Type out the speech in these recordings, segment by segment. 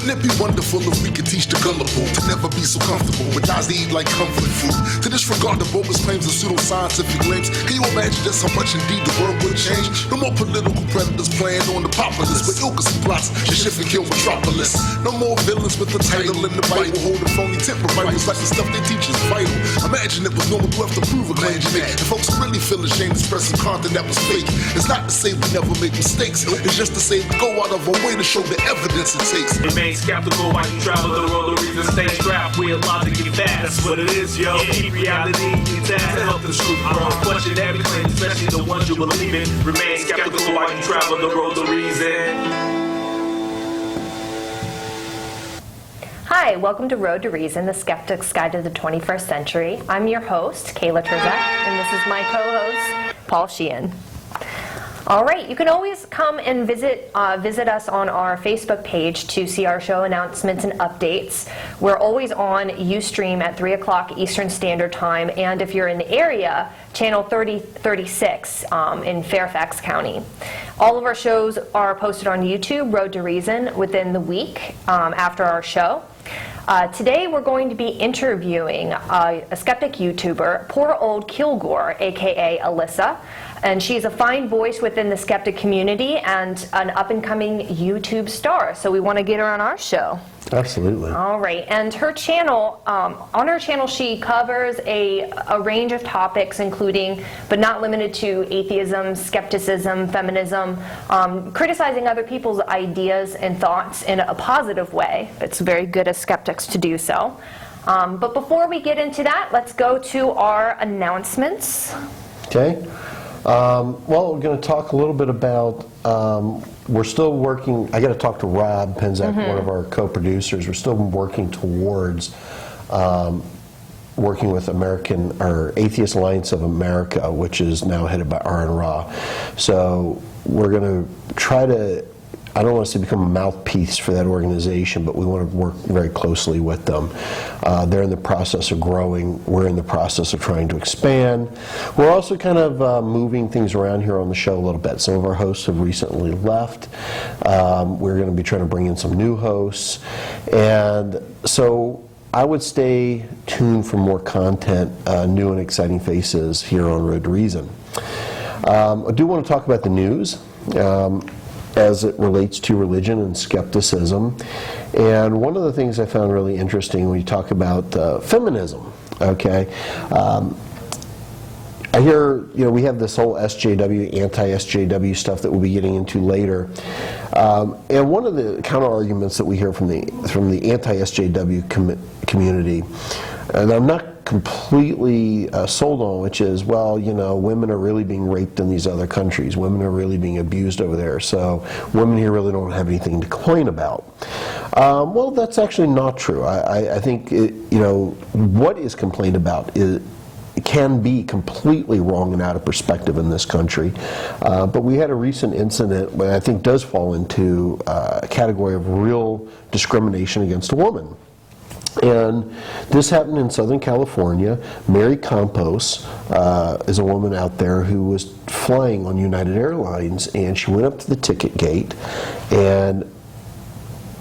Wouldn't it be wonderful if we could teach the gullible to never be so comfortable with eyes to eat like comfort food, to disregard the bogus claims of pseudoscientific claims? Can you imagine just how much indeed the world would change? No more political predators playing on the populace, but ilkas and plots to shift and kill metropolis. No more villains with the title in the Bible, holding phony temper Bibles like the stuff they teach is vital. Imagine it was no one left to prove a claim you make, and folks really feel ashamed to express some content that was fake. It's not to say we never make mistakes, it's just to say we go out of our way to show the evidence it takes. Remain skeptical while you travel the road of reason. Stay strapped with logic and facts. That's what it is, yo. Keep reality intact to help the truth grow. Question every claim, especially the ones you believe in. Remain skeptical while you travel the road of reason. Hi, welcome to Road to Reason, the Skeptic's Guide to the 21st Century. I'm your host, Kayla Trzek, and this is my co-host, Paul Sheehan. All right, you can always come and visit us on our Facebook page to see our show announcements and updates. We're always on Ustream at 3 o'clock Eastern Standard Time, and if you're in the area, channel 3036 in Fairfax County. All of our shows are posted on YouTube, Road to Reason, within the week after our show. Today we're going to be interviewing a skeptic YouTuber, PoorOldKilgore, aka Alyssa, and she's a fine voice within the skeptic community and an up-and-coming YouTube star, so we want to get her on our show. Absolutely. All right, and her channel, on her channel she covers a range of topics, including, but not limited to, atheism, skepticism, feminism, criticizing other people's ideas and thoughts in a positive way. It's very good as skeptics to do so. But before we get into that, let's go to our announcements. Okay. Well, we're going to talk a little bit about, we're still working, I got to talk to Rob Penzak, one of our co-producers. We're still working towards working with Atheist Alliance of America, which is now headed by Aaron Ra. So we're going to try to, I don't want us to become a mouthpiece for that organization, but we want to work very closely with them. They're in the process of growing. We're in the process of trying to expand. We're also kind of moving things around here on the show a little bit. Some of our hosts have recently left. We're going to be trying to bring in some new hosts. And so I would stay tuned for more content, new and exciting faces here on Road to Reason. I do want to talk about the news. As it relates to religion and skepticism. And one of the things I found really interesting when you talk about feminism, okay, I hear, we have this whole SJW, anti-SJW stuff that we'll be getting into later. And one of the counter-arguments that we hear from the anti-SJW community, and I'm not completely sold on, which is, well, women are really being raped in these other countries. Women are really being abused over there. So women here really don't have anything to complain about. Well, that's actually not true. I think, what is complained about can be completely wrong and out of perspective in this country. But we had a recent incident that I think does fall into a category of real discrimination against a woman. And this happened in Southern California. Mary Campos is a woman out there who was flying on United Airlines, and she went up to the ticket gate and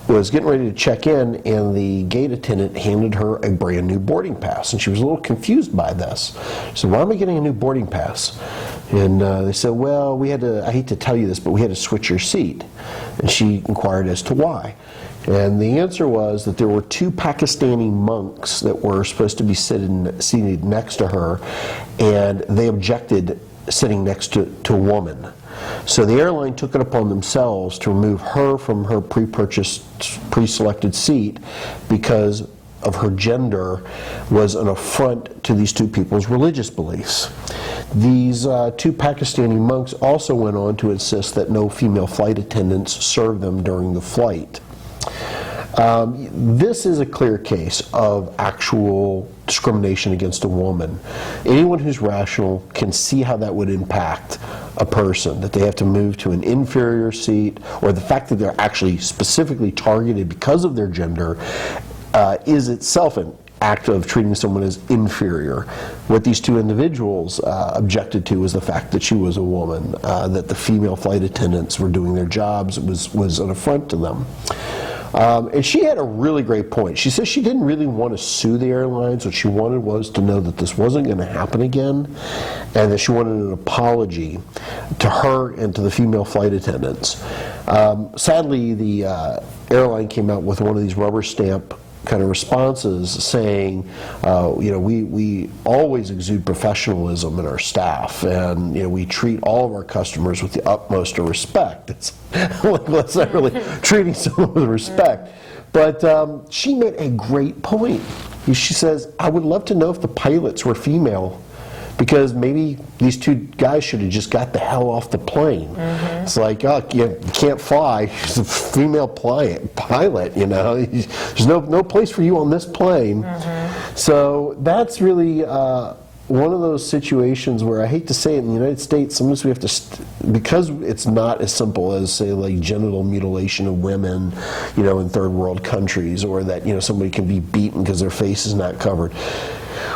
was getting ready to check in, and the gate attendant handed her a brand new boarding pass, and she was a little confused by this. She said, "Why am I getting a new boarding pass?" And they said, "Well, we had to, I hate to tell you this, but we had to switch your seat." And she inquired as to why. And the answer was that there were two Pakistani monks that were supposed to be seated next to her, and they objected sitting next to a woman. So the airline took it upon themselves to remove her from her pre-selected seat because of her gender was an affront to these two people's religious beliefs. These two Pakistani monks also went on to insist that no female flight attendants serve them during the flight. This is a clear case of actual discrimination against a woman. Anyone who's rational can see how that would impact a person, that they have to move to an inferior seat, or the fact that they're actually specifically targeted because of their gender is itself an act of treating someone as inferior. What these two individuals objected to was the fact that she was a woman, that the female flight attendants were doing their jobs was an affront to them. And she had a really great point. She says she didn't really want to sue the airlines. What she wanted was to know that this wasn't going to happen again, and that she wanted an apology to her and to the female flight attendants. Sadly, the airline came out with one of these rubber stamp kind of responses saying, we always exude professionalism in our staff, and we treat all of our customers with the utmost of respect. It's like, that's not really treating someone with respect. But she made a great point. She says, I would love to know if the pilots were female, because maybe these two guys should have just got the hell off the plane. It's like, oh, you can't fly. She's a female pilot, There's no place for you on this plane. So that's really one of those situations where, I hate to say it, in the United States, sometimes we have to, because it's not as simple as, say, like genital mutilation of women, in third world countries, or that, somebody can be beaten because their face is not covered,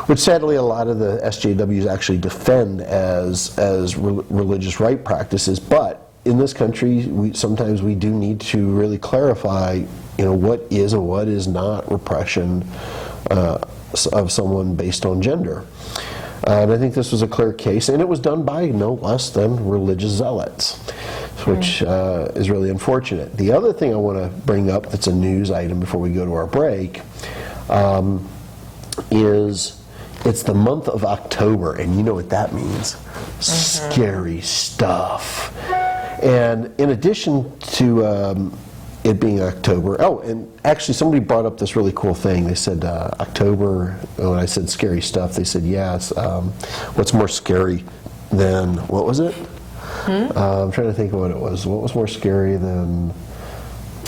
which sadly a lot of the SJWs actually defend as religious right practices. But in this country, sometimes we do need to really clarify, what is and what is not repression of someone based on gender. And I think this was a clear case, and it was done by no less than religious zealots, which is really unfortunate. The other thing I want to bring up that's a news item before we go to our break is it's the month of October, and you know what that means. Scary stuff. And in addition to it being October, and actually somebody brought up this really cool thing. They said October, when I said scary stuff, they said, yes, what's more scary than, what was it? I'm trying to think of what it was. What was more scary than,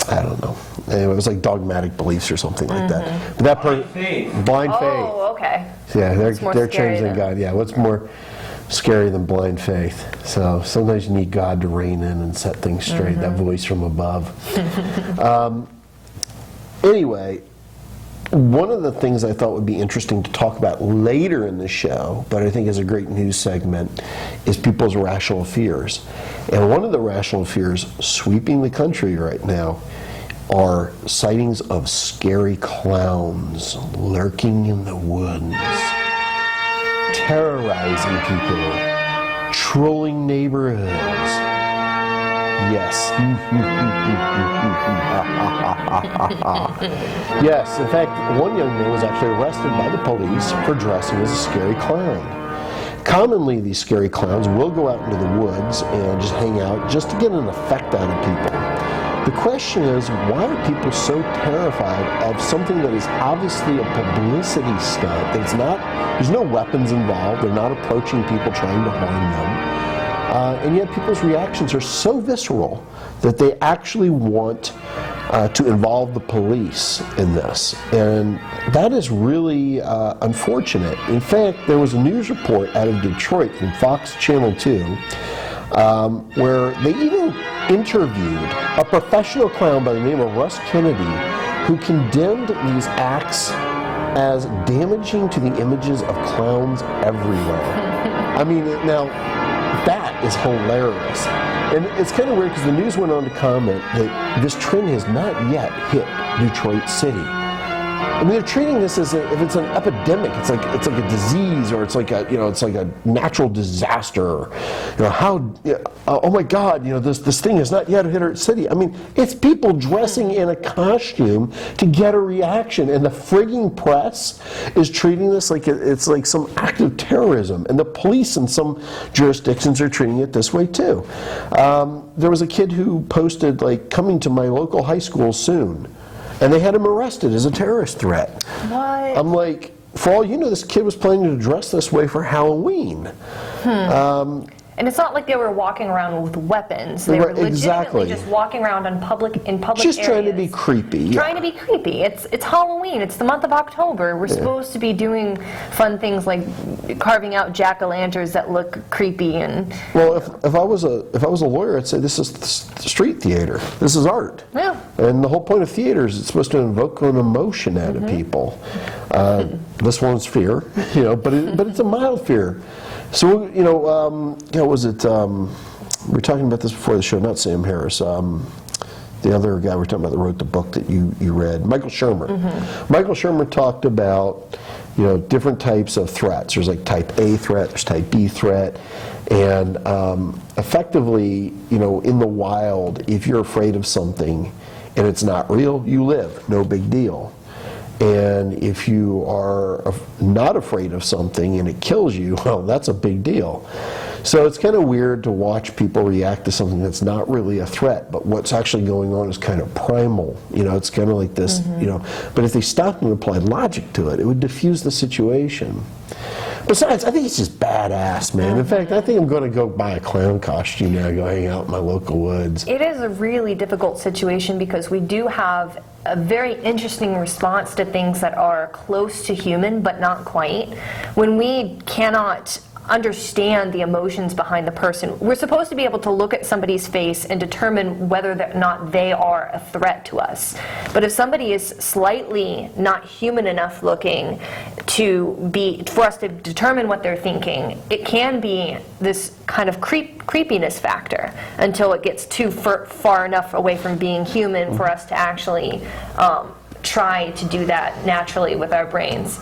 I don't know. Anyway, it was like dogmatic beliefs or something like that. But that blind faith. Oh, okay. Yeah, they're changing God. Yeah, what's more scary than blind faith? So sometimes you need God to rein in and set things straight, that voice from above. Anyway, one of the things I thought would be interesting to talk about later in the show, but I think is a great news segment, is people's rational fears. And one of the rational fears sweeping the country right now are sightings of scary clowns lurking in the woods, terrorizing people, trolling neighborhoods. Yes. Yes, in fact, one young man was actually arrested by the police for dressing as a scary clown. Commonly, these scary clowns will go out into the woods and just hang out just to get an effect out of people. The question is, why are people so terrified of something that is obviously a publicity stunt? That it's not, there's no weapons involved, they're not approaching people trying to harm them. And yet people's reactions are so visceral that they actually want to involve the police in this. And that is really unfortunate. In fact, there was a news report out of Detroit from Fox Channel 2 where they even interviewed a professional clown by the name of Russ Kennedy, who condemned these acts as damaging to the images of clowns everywhere. I mean, now, that is hilarious. And it's kind of weird because the news went on to comment that this trend has not yet hit Detroit City. I mean, they're treating this as if it's an epidemic. It's like a disease, or it's like a natural disaster. Oh my God, this thing has not yet hit our city. I mean, it's people dressing in a costume to get a reaction, and the frigging press is treating this like it's like some act of terrorism, and the police in some jurisdictions are treating it this way too. There was a kid who posted, like, coming to my local high school soon. And they had him arrested as a terrorist threat. What? I'm like, for all you know, this kid was planning to dress this way for Halloween. And it's not like they were walking around with weapons. They were legitimately just walking around in public just areas. Trying to be creepy. Trying to be creepy. It's Halloween. It's the month of October. We're supposed to be doing fun things like carving out jack-o'-lanterns that look creepy and. Well, if I was a lawyer, I'd say this is street theater. This is art. Yeah. And the whole point of theater is it's supposed to invoke an emotion out of people. This one's fear, but it's a mild fear. So, was it, we were talking about this before the show, not Sam Harris, the other guy we're talking about that wrote the book that you read, Michael Shermer. Michael Shermer talked about, different types of threats. There's like type A threat, there's type B threat, and effectively, in the wild, if you're afraid of something and it's not real, you live, no big deal. And if you are not afraid of something and it kills you, well, that's a big deal. So it's kind of weird to watch people react to something that's not really a threat, but what's actually going on is kind of primal. It's kind of like this, but if they stopped and applied logic to it, it would diffuse the situation. Besides, I think it's just badass, man. In fact, I think I'm going to go buy a clown costume now, go hang out in my local woods. It is a really difficult situation because we do have a very interesting response to things that are close to human, but not quite. When we cannot understand the emotions behind the person, we're supposed to be able to look at somebody's face and determine whether or not they are a threat to us. But if somebody is slightly not human enough looking for us to determine what they're thinking, it can be this kind of creepiness factor until it gets too far enough away from being human for us to actually try to do that naturally with our brains.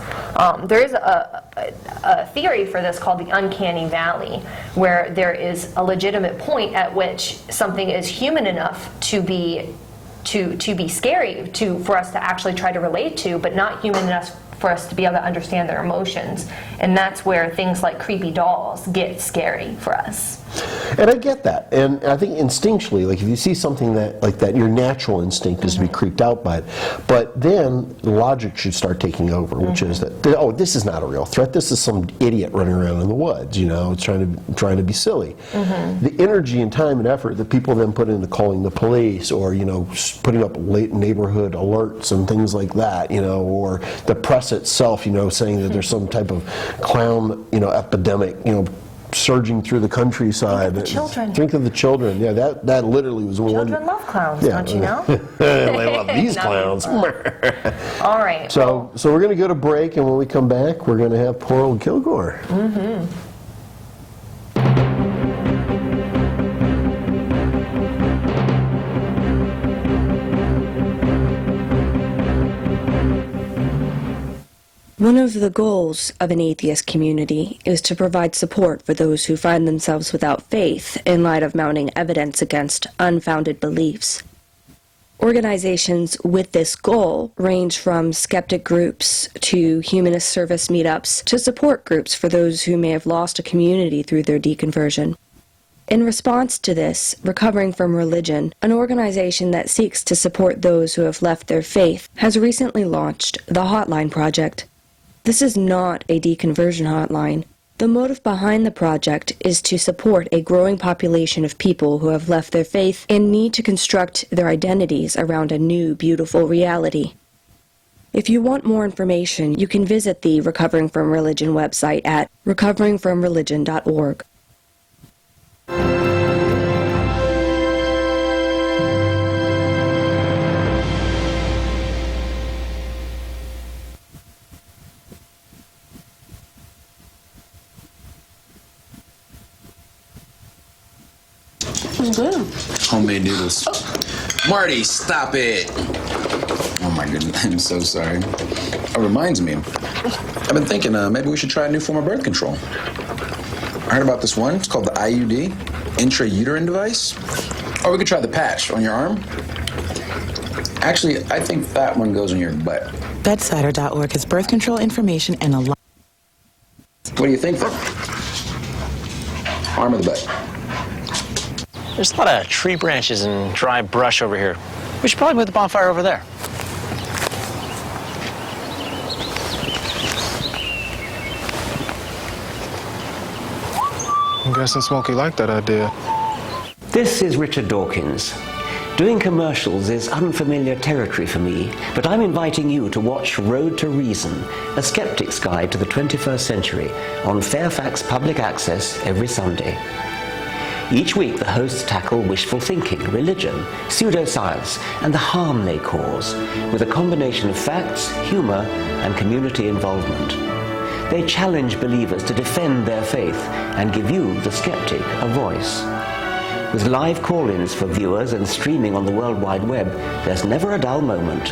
There is a theory for this called the uncanny valley, where there is a legitimate point at which something is human enough to be scary for us to actually try to relate to, but not human enough for us to be able to understand their emotions. And that's where things like creepy dolls get scary for us. And I get that. And I think instinctually, like if you see something like that, your natural instinct is to be creeped out by it. But then logic should start taking over, which is that, this is not a real threat. This is some idiot running around in the woods, trying to be silly. The energy and time and effort that people then put into calling the police, or putting up late neighborhood alerts and things like that, or the press itself, saying that there's some type of clown, epidemic, surging through the countryside. Think of the children. Think of the children. Yeah, that literally was one. Children love clowns, don't you know? They love these clowns. All right. So we're going to go to break, and when we come back, we're going to have Poor Old Kilgore. One of the goals of an atheist community is to provide support for those who find themselves without faith in light of mounting evidence against unfounded beliefs. Organizations with this goal range from skeptic groups to humanist service meetups to support groups for those who may have lost a community through their deconversion. In response to this, Recovering from Religion, an organization that seeks to support those who have left their faith, has recently launched the Hotline Project. This is not a deconversion hotline. The motive behind the project is to support a growing population of people who have left their faith and need to construct their identities around a new, beautiful reality. If you want more information, you can visit the Recovering from Religion website at recoveringfromreligion.org. Good. Homemade noodles. Marty, stop it. Oh my goodness, I'm so sorry. It reminds me, I've been thinking maybe we should try a new form of birth control. I heard about this one. It's called the IUD, intrauterine device. Or we could try the patch on your arm. Actually, I think that one goes on your butt. Bedsider.org has birth control information and a lot. What do you think, though? Arm or the butt? There's a lot of tree branches and dry brush over here. We should probably move the bonfire over there. I'm guessing Smokey liked that idea. This is Richard Dawkins. Doing commercials is unfamiliar territory for me, but I'm inviting you to watch Road to Reason, a skeptic's guide to the 21st century, on Fairfax Public Access every Sunday. Each week, the hosts tackle wishful thinking, religion, pseudoscience, and the harm they cause, with a combination of facts, humor, and community involvement. They challenge believers to defend their faith and give you, the skeptic, a voice. With live call-ins for viewers and streaming on the World Wide Web, there's never a dull moment.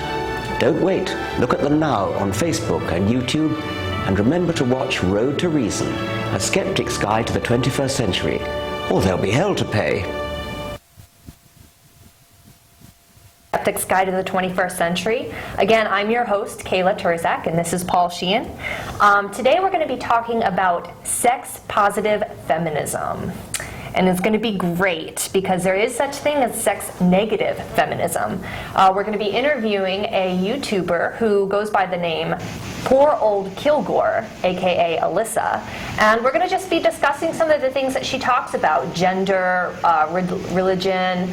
Don't wait. Look at them now on Facebook and YouTube, and remember to watch Road to Reason, A Skeptic's Guide to the 21st Century, or there'll be hell to pay. Skeptic's Guide to the 21st Century. Again, I'm your host, Kayla Turzak, and this is Paul Sheehan. Today we're going to be talking about sex-positive feminism. And it's going to be great because there is such thing as sex-negative feminism. We're going to be interviewing a YouTuber who goes by the name PoorOldKilgore, aka Alyssa, and we're going to just be discussing some of the things that she talks about: gender, religion,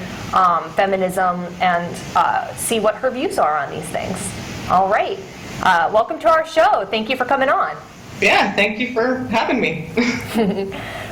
feminism, and see what her views are on these things. All right, welcome to our show. Thank you for coming on. Yeah, thank you for having me.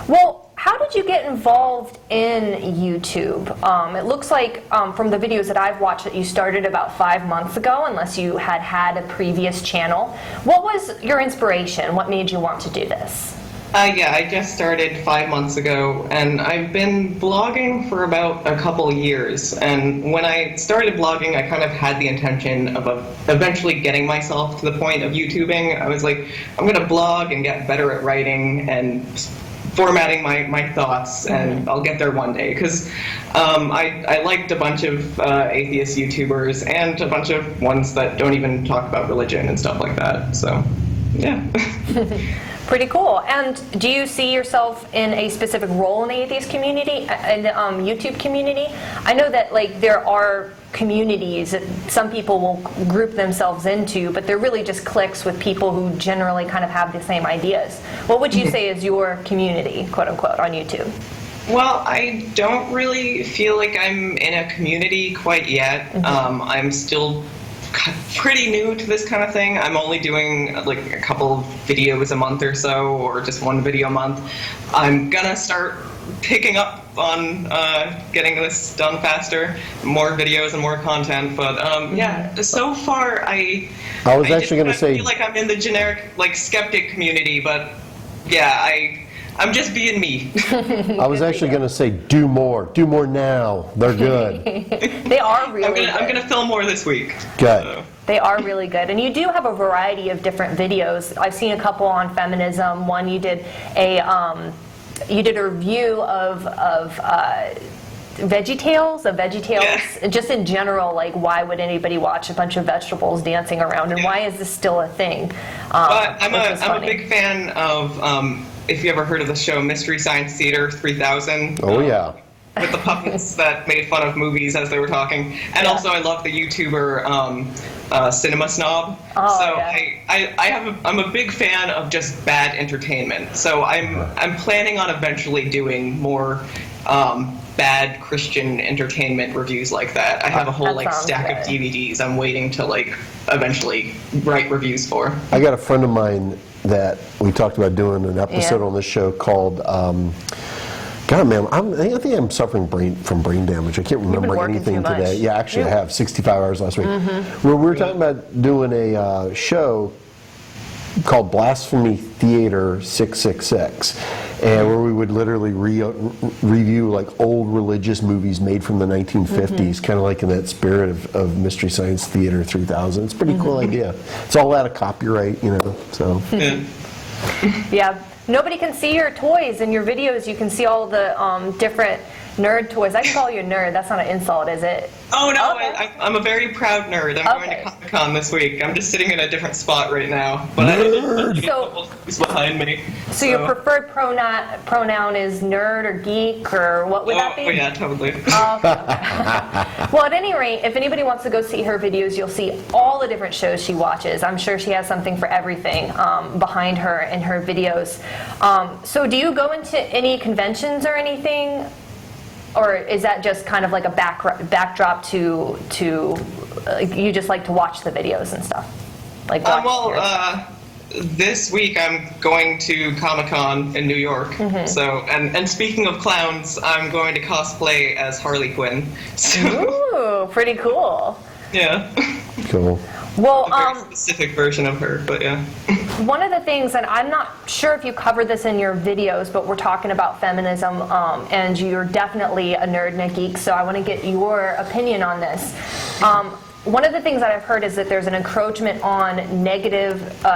Well, how did you get involved in YouTube? It looks like from the videos that I've watched that you started about 5 months ago, unless you had a previous channel. What was your inspiration? What made you want to do this? Yeah, I just started 5 months ago, and I've been blogging for about a couple years. And when I started blogging, I kind of had the intention of eventually getting myself to the point of YouTubing. I was like, I'm going to blog and get better at writing and formatting my thoughts, and I'll get there one day, because I liked a bunch of atheist YouTubers and a bunch of ones that don't even talk about religion and stuff like that, so yeah. Pretty cool. And do you see yourself in a specific role in the atheist community, in the YouTube community? I know that there are communities that some people will group themselves into, but they're really just cliques with people who generally kind of have the same ideas. What would you say is your community, quote unquote, on YouTube? Well, I don't really feel like I'm in a community quite yet. I'm still pretty new to this kind of thing. I'm only doing a couple of videos a month or so, or just one video a month. I'm gonna start picking up on getting this done faster, more videos and more content, but yeah, so far I was actually going to say, feel like I'm in the generic skeptic community, but yeah, I'm just being me. I was actually going to say, do more now. They're good. They are really good. I'm gonna film more this week. Good. So. They are really good, and you do have a variety of different videos. I've seen a couple on feminism. One you did a review of VeggieTales, just in general, why would anybody watch a bunch of vegetables dancing around, and why is this still a thing? I'm a big fan of, if you ever heard of the show Mystery Science Theater 3000. Oh, yeah. With the puppets that made fun of movies as they were talking. And also I love the YouTuber Cinema Snob. Oh, so yeah. I'm a big fan of just bad entertainment. So I'm planning on eventually doing more bad Christian entertainment reviews like that. I have a whole stack of DVDs I'm waiting to eventually write reviews for. I got a friend of mine that we talked about doing an episode on this show called God, man, I think I'm suffering from brain damage. I can't remember anything today. Yeah, actually, I have 65 hours last week. We were talking about doing a show called Blasphemy Theater 666, and where we would literally review old religious movies made from the 1950s, kind of like in that spirit of Mystery Science Theater 3000. It's a pretty cool idea. It's all out of copyright, so. Yeah. Nobody can see your toys in your videos. You can see all the different nerd toys. I can call you a nerd. That's not an insult, is it? Oh, no, okay. I'm a very proud nerd. I'm going to Comic-Con this week. I'm just sitting in a different spot right now. But nerd! Who's behind me. So your preferred pronoun is nerd or geek, or what would that be? Oh, yeah, totally. Well, at any rate, if anybody wants to go see her videos, you'll see all the different shows she watches. I'm sure she has something for everything behind her in her videos. So do you go into any conventions or anything? Or is that just kind of like a backdrop to you just like to watch the videos and stuff? This week I'm going to Comic-Con in New York. So, and speaking of clowns, I'm going to cosplay as Harley Quinn. So. Ooh, pretty cool. Yeah. Cool. Well, a very specific version of her, but yeah. one of the things, and I'm not sure if you covered this in your videos, but we're talking about feminism, and you're definitely a nerd and a geek, so I want to get your opinion on this. One of the things that I've heard is that there's an encroachment on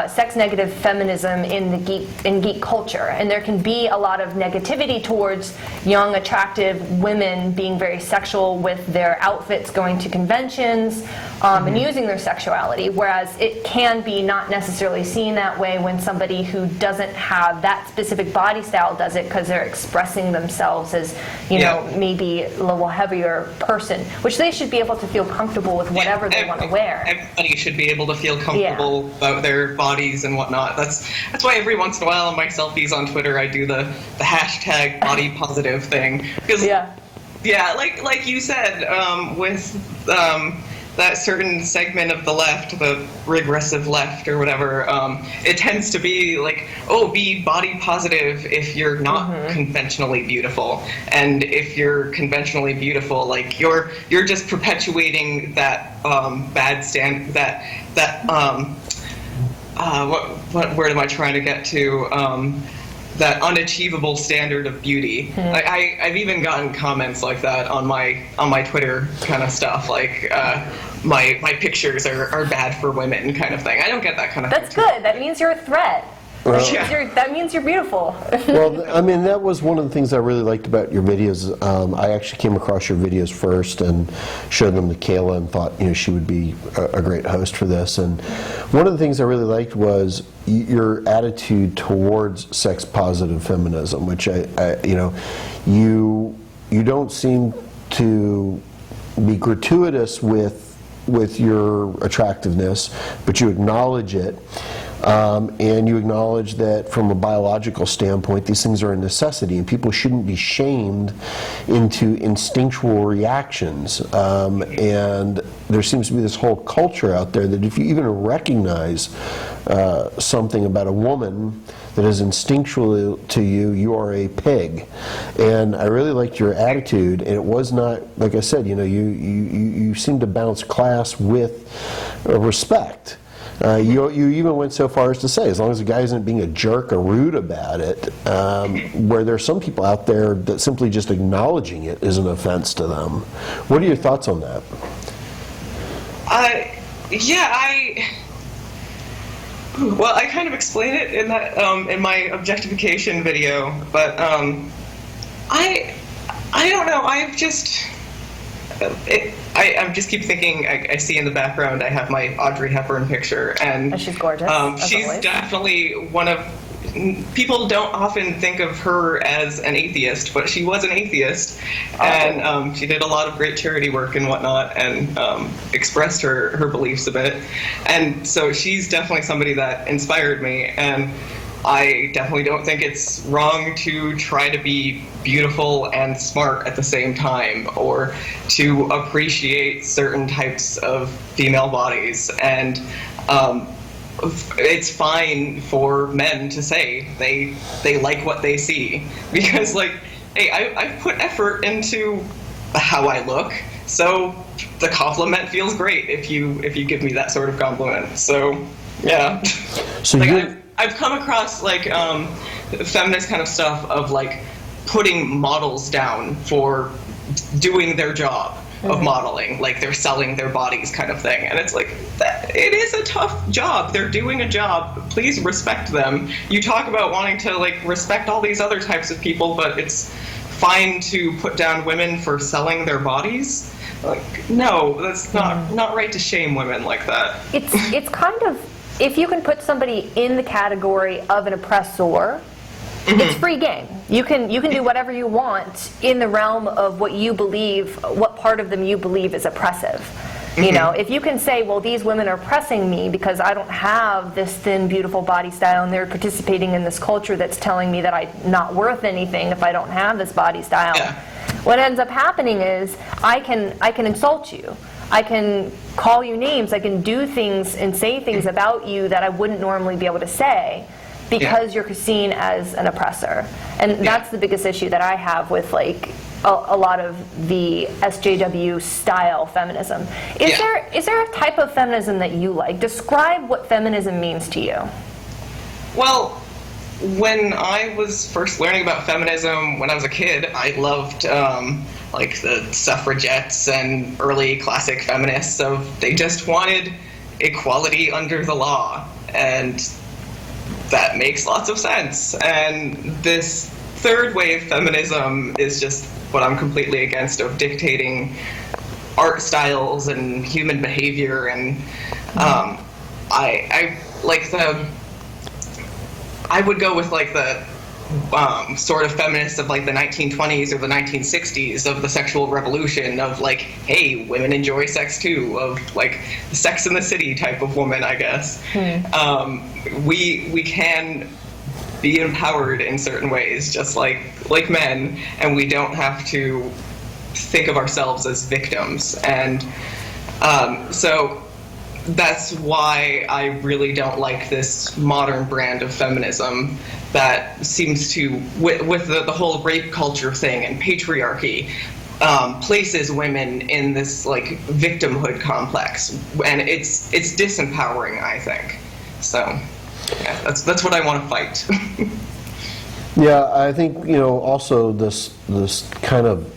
sex-negative feminism in geek culture, and there can be a lot of negativity towards young, attractive women being very sexual with their outfits, going to conventions, and using their sexuality. Whereas it can be not necessarily seen that way when somebody who doesn't have that specific body style does it because they're expressing themselves as, you know, maybe a little heavier person, which they should be able to feel comfortable with whatever they want to wear. Everybody should be able to feel comfortable about their bodies and whatnot. That's why every once in a while on my selfies on Twitter I do the hashtag body positive thing. Because like you said, with that certain segment of the left, the regressive left or whatever, it tends to be like, oh, be body positive if you're not conventionally beautiful, and if you're conventionally beautiful, like you're just perpetuating that bad stand what word am I trying to get to? That unachievable standard of beauty. I've even gotten comments like that on my Twitter kind of stuff, like my pictures are bad for women kind of thing. I don't get that kind of thing. That's good. That means you're a threat. That means you're beautiful. Well, I mean, that was one of the things I really liked about your videos. I actually came across your videos first and showed them to Kayla and thought, you know, she would be a great host for this. And one of the things I really liked was your attitude towards sex-positive feminism, which you don't seem to be gratuitous with your attractiveness, but you acknowledge it. And you acknowledge that from a biological standpoint, these things are a necessity, and people shouldn't be shamed into instinctual reactions. And there seems to be this whole culture out there that if you even recognize something about a woman that is instinctual to you, you are a pig. And I really liked your attitude, and it was not, like I said, you seem to balance class with respect. You even went so far as to say, as long as the guy isn't being a jerk or rude about it, where there are some people out there that simply just acknowledging it is an offense to them. What are your thoughts on that? Well, I kind of explain it in that in my objectification video, but I don't know. I just keep thinking. I see in the background I have my Audrey Hepburn picture, and she's gorgeous. She's definitely one of. People don't often think of her as an atheist, but she was an atheist, and she did a lot of great charity work and whatnot, and expressed her beliefs a bit, and so she's definitely somebody that inspired me, and I definitely don't think it's wrong to try to be beautiful and smart at the same time, or to appreciate certain types of female bodies, and it's fine for men to say they like what they see, because like, hey, I've put effort into how I look, so the compliment feels great if you give me that sort of compliment. So yeah. So like I've come across like feminist kind of stuff of like putting models down for doing their job of modeling, like they're selling their bodies kind of thing, and it's like it is a tough job. They're doing a job. Please respect them. You talk about wanting to like respect all these other types of people, but it's fine to put down women for selling their bodies. Like, no, that's not right to shame women like that. It's kind of, if you can put somebody in the category of an oppressor, it's free game. You can do whatever you want in the realm of what you believe, what part of them you believe is oppressive. You know, if you can say, well, these women are oppressing me because I don't have this thin, beautiful body style, and they're participating in this culture that's telling me that I'm not worth anything if I don't have this body style. Yeah. What ends up happening is I can insult you. I can call you names. I can do things and say things about you that I wouldn't normally be able to say, because you're seen as an oppressor. And that's the biggest issue that I have with like a lot of the SJW style feminism. Is there a type of feminism that you like? Describe what feminism means to you. Well, when I was first learning about feminism when I was a kid, I loved like the suffragettes and early classic feminists. They just wanted equality under the law, and that makes lots of sense. And this third wave feminism is just what I'm completely against, of dictating art styles and human behavior. And I like I would go with like the sort of feminists of like the 1920s or the 1960s, of the sexual revolution, of like, hey, women enjoy sex too, of like the Sex in the City type of woman, I guess. We can be empowered in certain ways, just like men, and we don't have to think of ourselves as victims. And so that's why I really don't like this modern brand of feminism that seems to, with the whole rape culture thing and patriarchy, places women in this like victimhood complex, and it's disempowering, I think. So yeah, that's what I want to fight. Yeah, I think, also this kind of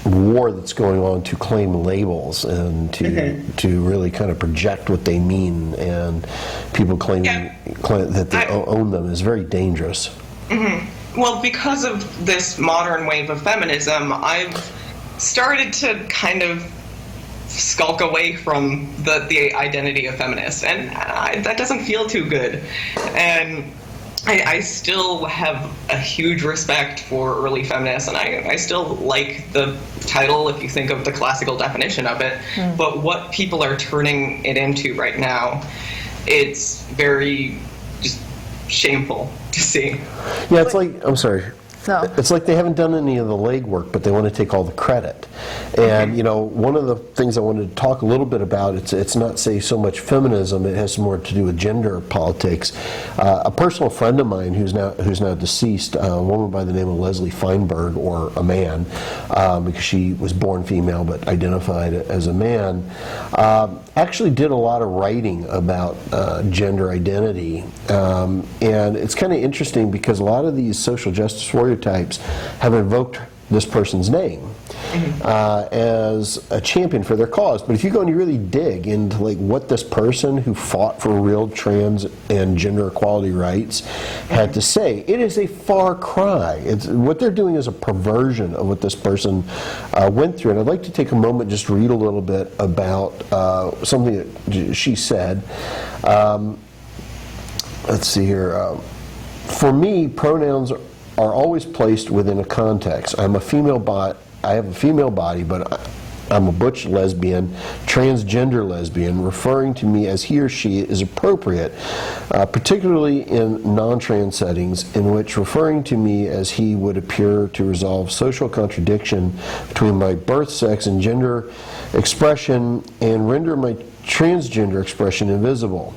war that's going on to claim labels and to really kind of project what they mean, and people claim that they own them, is very dangerous. Well, because of this modern wave of feminism, I've started to kind of skulk away from the identity of feminist, and that doesn't feel too good. And I still have a huge respect for early feminists, and I still like the title if you think of the classical definition of it. But what people are turning it into right now, it's very just shameful to see. Yeah, it's like, I'm sorry. It's like they haven't done any of the legwork, but they want to take all the credit. And one of the things I wanted to talk a little bit about, it's not, say, so much feminism, it has more to do with gender politics. A personal friend of mine who's now deceased, a woman by the name of Leslie Feinberg, or a man, because she was born female but identified as a man, actually did a lot of writing about gender identity. And it's kind of interesting because a lot of these social justice warrior types have invoked this person's name as a champion for their cause. But if you go and you really dig into like what this person who fought for real trans and gender equality rights had to say, it is a far cry. What they're doing is a perversion of what this person went through. And I'd like to take a moment just to read a little bit about something that she said. Let's see here. For me, pronouns are always placed within a context. I have a female body, but I'm a butch lesbian, transgender lesbian. Referring to me as he or she is appropriate, particularly in non-trans settings, in which referring to me as he would appear to resolve social contradiction between my birth, sex, and gender expression, and render my transgender expression invisible.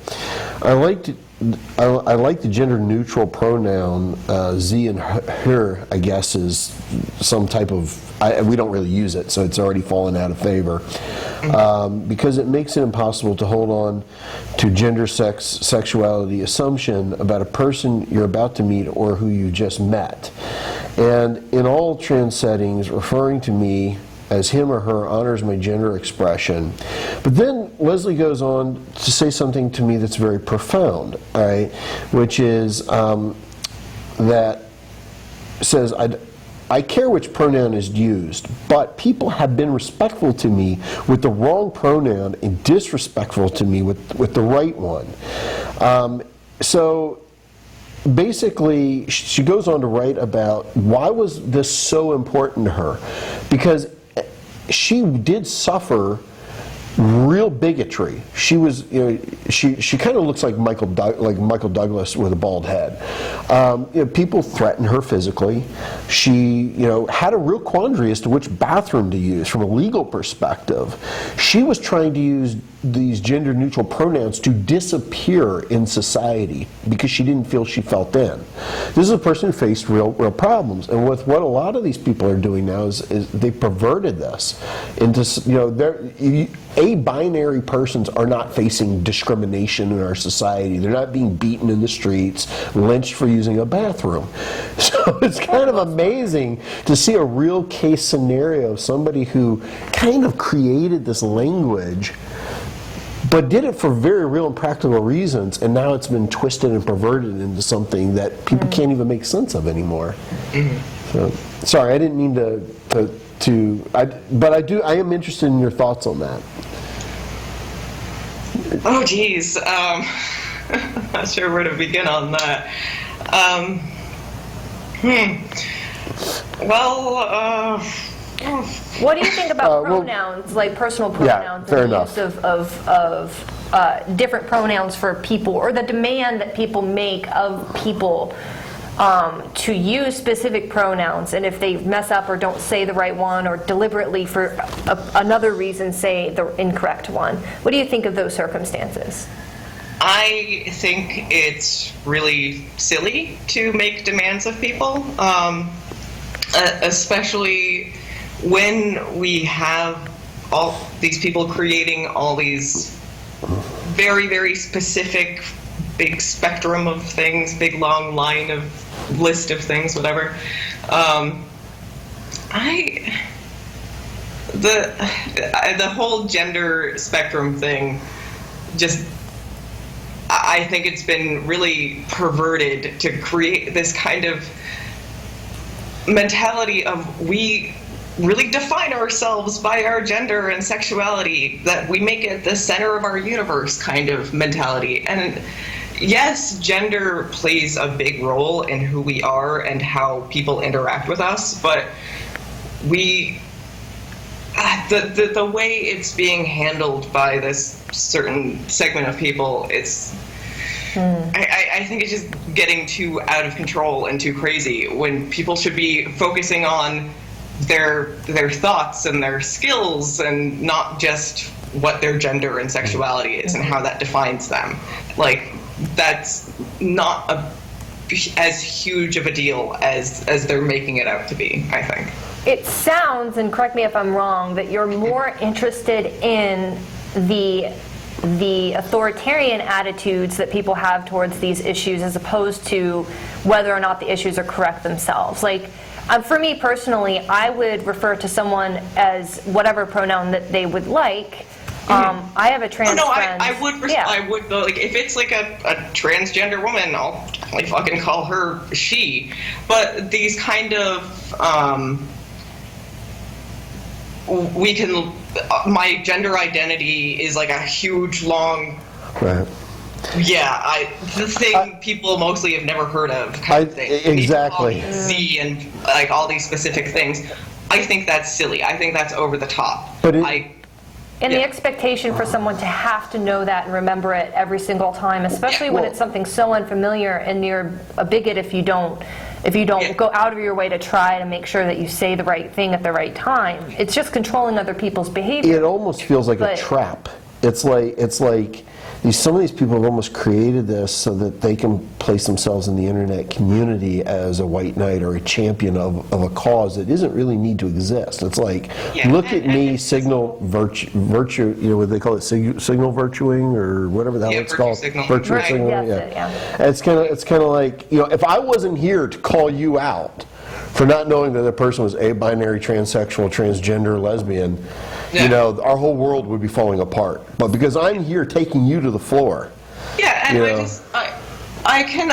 I like the gender-neutral pronoun, ze and her, I guess, is some type of, we don't really use it, so it's already fallen out of favor, because it makes it impossible to hold on to gender, sex, sexuality assumption about a person you're about to meet or who you just met. And in all trans settings, referring to me as him or her honors my gender expression. But then Leslie goes on to say something to me that's very profound, right? Which is that says, I care which pronoun is used, but people have been respectful to me with the wrong pronoun and disrespectful to me with the right one. So basically, she goes on to write about why was this so important to her, because she did suffer real bigotry. She was, she kind of looks like Michael Douglas with a bald head. People threatened her physically. She, had a real quandary as to which bathroom to use from a legal perspective. She was trying to use these gender-neutral pronouns to disappear in society because she didn't feel she felt in. This is a person who faced real problems, and with what a lot of these people are doing now is they perverted this into, a-binary persons are not facing discrimination in our society. They're not being beaten in the streets, lynched for using a bathroom. So it's kind of amazing to see a real case scenario of somebody who kind of created this language but did it for very real and practical reasons, and now it's been twisted and perverted into something that people can't even make sense of anymore. So, sorry, I didn't mean but I am interested in your thoughts on that. Oh, geez. Not sure where to begin on that. What do you think about pronouns, like personal pronouns, and the use of different pronouns for people, or the demand that people make of people to use specific pronouns, and if they mess up or don't say the right one, or deliberately for another reason say the incorrect one? What do you think of those circumstances? I think it's really silly to make demands of people, especially when we have all these people creating all these very, very specific big spectrum of things, big long line of list of things, whatever. The whole gender spectrum thing, I think it's been really perverted to create this kind of mentality of we really define ourselves by our gender and sexuality, that we make it the center of our universe kind of mentality. And yes, gender plays a big role in who we are and how people interact with us, but the way it's being handled by this certain segment of people, I think it's just getting too out of control and too crazy, when people should be focusing on their thoughts and their skills, and not just what their gender and sexuality is and how that defines them. Like, that's not as huge of a deal as they're making it out to be, I think. It sounds, and correct me if I'm wrong, that you're more interested in the authoritarian attitudes that people have towards these issues, as opposed to whether or not the issues are correct themselves. Like, for me personally, I would refer to someone as whatever pronoun that they would like. I have a trans friend. I would, like, if it's like a transgender woman, I'll fucking call her she. But these kind of, my gender identity is like a huge, long, right. The thing people mostly have never heard of, kind of thing. Exactly. Z and like all these specific things. I think that's silly. I think that's over the top. And the expectation for someone to have to know that and remember it every single time, especially when it's something so unfamiliar, and you're a bigot if you don't go out of your way to try to make sure that you say the right thing at the right time. It's just controlling other people's behavior. It almost feels like a trap. It's like some of these people have almost created this so that they can place themselves in the internet community as a white knight or a champion of a cause that doesn't really need to exist. It's like, look at me, signal virtue, what they call it, signal virtuing, or whatever the hell it's called. Virtue signal. And it's kind of like, if I wasn't here to call you out for not knowing that the person was a-binary, transsexual, transgender, lesbian, our whole world would be falling apart. But because I'm here taking you to the floor. Yeah, and I can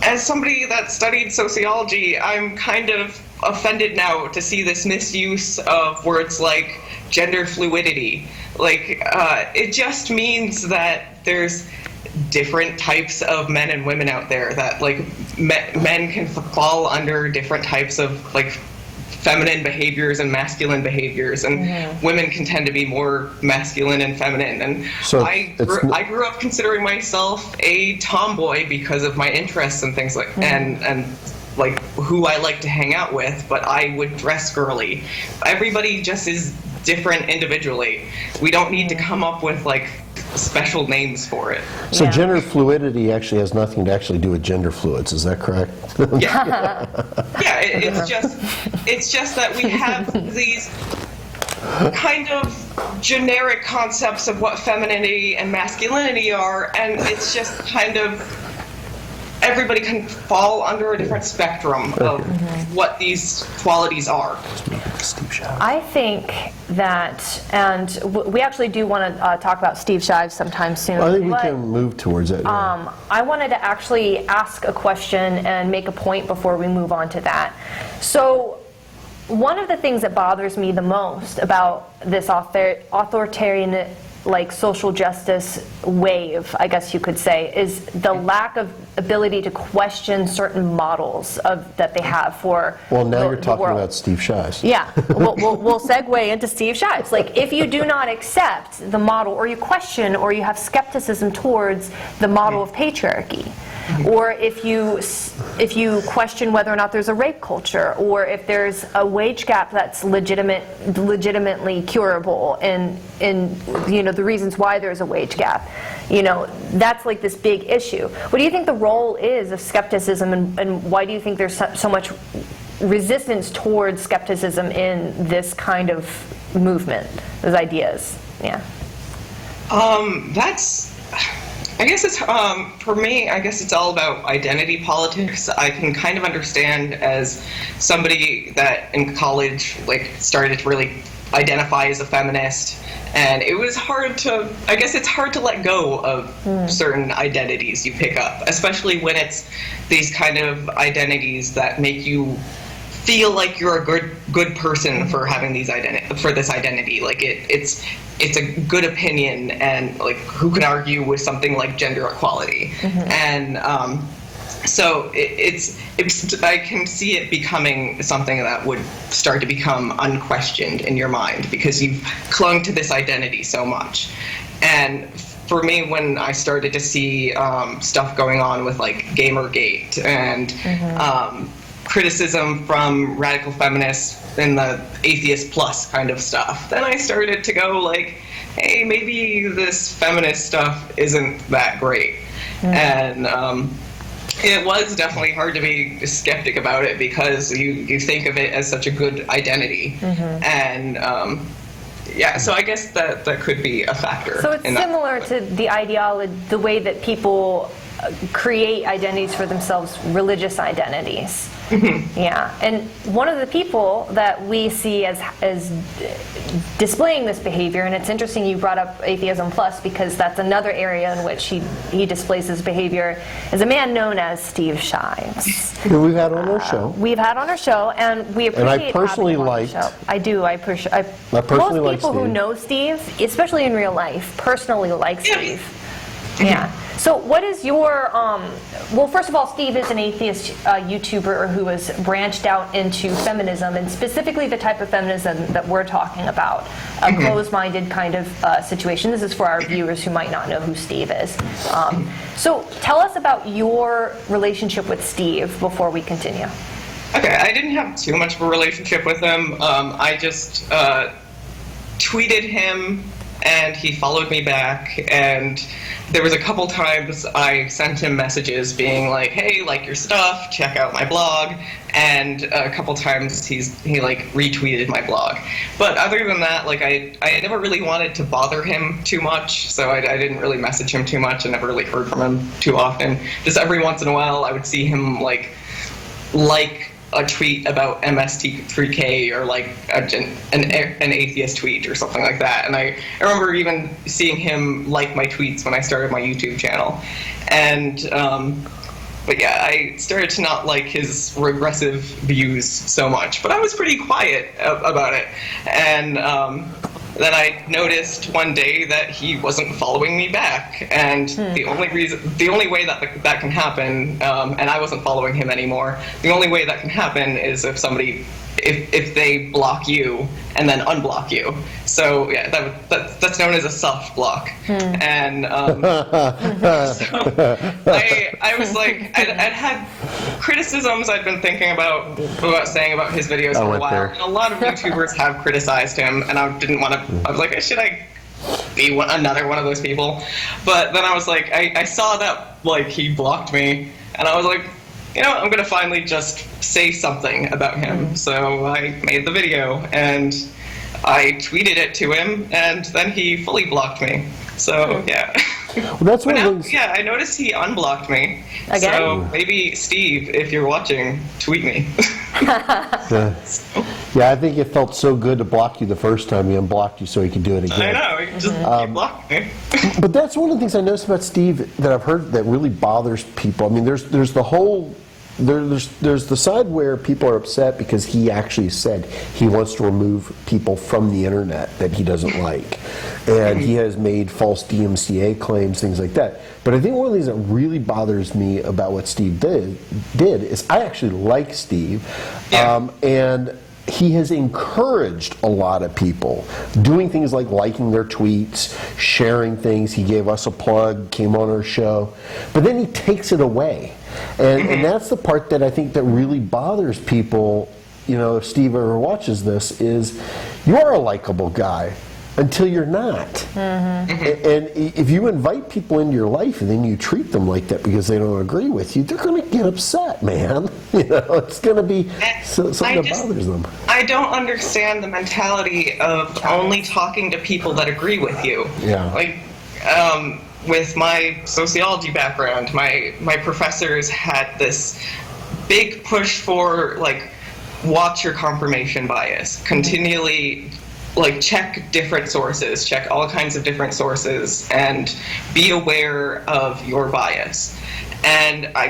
as somebody that studied sociology, I'm kind of offended now to see this misuse of words like gender fluidity. Like, it just means that there's different types of men and women out there, that like men can fall under different types of like feminine behaviors and masculine behaviors, and women can tend to be more masculine and feminine. And So I grew up considering myself a tomboy because of my interests and things like and like who I like to hang out with, but I would dress girly. Everybody just is different individually. We don't need to come up with like special names for it. So gender fluidity actually has nothing to actually do with gender fluids, is that correct? Yeah, it's just that we have these kind of generic concepts of what femininity and masculinity are, and it's just kind of everybody can fall under a different spectrum of what these qualities are. I think that, and we actually do want to talk about Steve Shives sometime soon. Well, I think we can move towards it. I wanted to actually ask a question and make a point before we move on to that. So one of the things that bothers me the most about this authoritarian, like social justice wave, I guess you could say, is the lack of ability to question certain models that they have for Well, now you're talking world. about Steve Shives. Yeah, we'll segue into Steve Shives. Like, if you do not accept the model, or you question, or you have skepticism towards the model of patriarchy, or if you question whether or not there's a rape culture, or if there's a wage gap that's legitimately curable, and the reasons why there's a wage gap, that's like this big issue. What do you think the role is of skepticism, and why do you think there's so much resistance towards skepticism in this kind of movement, those ideas? Yeah. I guess it's, for me, I guess it's all about identity politics. I can kind of understand as somebody that in college, like, started to really identify as a feminist, and it was hard to, I guess it's hard to let go of certain identities you pick up, especially when it's these kind of identities that make you feel like you're a good person for having these this identity. Like it's a good opinion, and like who can argue with something like gender equality? And so it's I can see it becoming something that would start to become unquestioned in your mind because you've clung to this identity so much. And for me, when I started to see stuff going on with like Gamergate and criticism from radical feminists in the Atheist plus kind of stuff, then I started to go like, hey, maybe this feminist stuff isn't that great. And it was definitely hard to be a skeptic about it because you think of it as such a good identity. And yeah, so I guess that could be a factor. So it's similar to the ideology, the way that people create identities for themselves, religious identities. Yeah, and one of the people that we see as displaying this behavior, and it's interesting you brought up Atheism Plus because that's another area in which he displays his behavior, is a man known as Steve Shives. Who we've had on our show. We've had on our show, and we appreciate and I personally having him on liked. the show. I do. I personally like most people who Steve. know Steve, especially in real life, personally like Steve. Yeah. So what is your, well, first of all, Steve is an atheist YouTuber who has branched out into feminism, and specifically the type of feminism that we're talking about, a closed-minded kind of situation. This is for our viewers who might not know who Steve is. So tell us about your relationship with Steve before we continue. Okay, I didn't have too much of a relationship with him. I just tweeted him, and he followed me back, and there was a couple times I sent him messages being like, hey, like your stuff, check out my blog, and a couple times he like retweeted my blog. But other than that, like I never really wanted to bother him too much, so I didn't really message him too much. I never really heard from him too often. Just every once in a while I would see him like a tweet about MST3K or like an atheist tweet or something like that. And I remember even seeing him like my tweets when I started my YouTube channel. And but yeah, I started to not like his regressive views so much, but I was pretty quiet about it. And then I noticed one day that he wasn't following me back, and the only way that can happen, and I wasn't following him anymore. The only way that can happen is if somebody if they block you and then unblock you. So yeah, that's known as a soft block. And so I was like, I'd had criticisms I'd been thinking about saying about his videos for a while. And a lot of YouTubers have criticized him, and I didn't want to. I was like, should I be another one of those people? But then I was like, I saw that like he blocked me, and I was like, you know, I'm gonna finally just say something about him. So I made the video and I tweeted it to him, and then he fully blocked me. So yeah. Well, that's one of those. Yeah, I noticed he unblocked me. Again? So maybe Steve, if you're watching, tweet me. Yeah, I think it felt so good to block you the first time he unblocked you so he could do it again. I know, he just he blocked me. But that's one of the things I noticed about Steve that I've heard that really bothers people. I mean, there's the whole. There's the side where people are upset because he actually said he wants to remove people from the internet that he doesn't like. And he has made false DMCA claims, things like that. But I think one of the things that really bothers me about what Steve did is I actually like Steve. And he has encouraged a lot of people doing things like liking their tweets, sharing things. He gave us a plug, came on our show, but then he takes it away. And that's the part that I think that really bothers people, you know, if Steve ever watches this, is you are a likable guy until you're not. And if you invite people into your life and then you treat them like that because they don't agree with you, they're going to get upset, man. You know, it's going to be something that bothers them. I don't understand the mentality of only talking to people that agree with you. Yeah. Like, with my sociology background, my professors had this big push for, like, watch your confirmation bias. Continually, like, check different sources, check all kinds of different sources, and be aware of your bias. And I